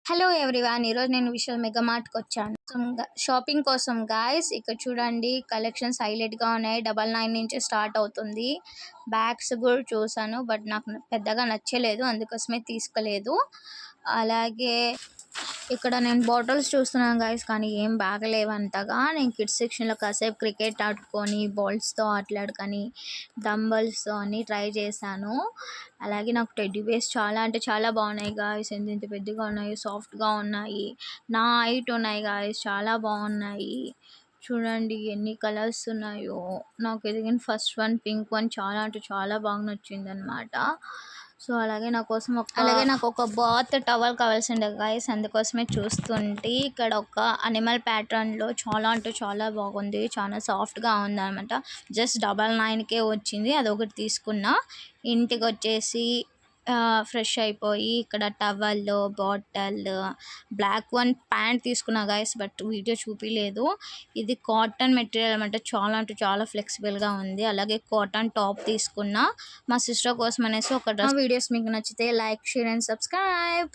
Hello everyone, ఈరోజు నేను Vishal mega మార్ట్కి వచ్చాను షాపింగ్ కోసం గాయస్. ఇక్కడ చూడండి, కలెక్షన్స్ హైలైట్గా ఉన్నాయి. 99 నుంచి స్టార్ట్ అవుతుంది. బ్యాగ్స్ కూడా చూసాను, బట్ నాకు పెద్దగా నచ్చలేదు, అందుకోసమే తీసుకోలేదు. అలాగే ఇక్కడ నేను బాటిల్స్ చూస్తున్నాను గాయస్, కానీ ఏం బాగలేవు అంతగా. నేను కిడ్స్ సెక్షన్లో కాసేపు క్రికెట్ ఆడుకొని, బాల్స్తో ఆటలాడుకొని, డంబల్స్తో అని ట్రై చేశాను. అలాగే నాకు టెడ్డీ బేర్స్ చాలా అంటే చాలా బాగున్నాయి గాయస్. ఎంత పెద్దగా ఉన్నాయి, సాఫ్ట్గా ఉన్నాయి, నా హైట్ ఉన్నాయి గాయస్, చాలా బాగున్నాయి. చూడండి ఎన్ని కలర్స్ ఉన్నాయో. నాకు ఎదిగిన ఫస్ట్ వన్ పింక్ వన్ చాలా అంటే చాలా బాగా నచ్చింది అనమాట. సో అలాగే నాకు ఒక బాత్ టవల్ కావాల్సిండే గాయస్, అందుకోసమే చూస్తుంటే ఇక్కడ ఒక అనిమల్ ప్యాటర్న్లో చాలా అంటే చాలా బాగుంది, చాలా సాఫ్ట్గా ఉంది అనమాట. జస్ట్ 99కే వచ్చింది, అదొకటి తీసుకున్నా. ఇంటికి వచ్చేసి ఫ్రెష్ అయిపోయి ఇక్కడ towel, bottle, black one pant తీసుకున్నా గాయస్, బట్ వీడియో చూపించలేదు. ఇది కాటన్ మెటీరియల్ అనమాట, చాలా అంటే చాలా ఫ్లెక్సిబుల్గా ఉంది. అలాగే కాటన్ టాప్ తీసుకున్నా మా సిస్టర్ కోసం అనేసి ఒక డ్రెస్. వీడియోస్ మీకు నచ్చితే లైక్, షేర్ అండ్ సబ్స్క్రైబ్.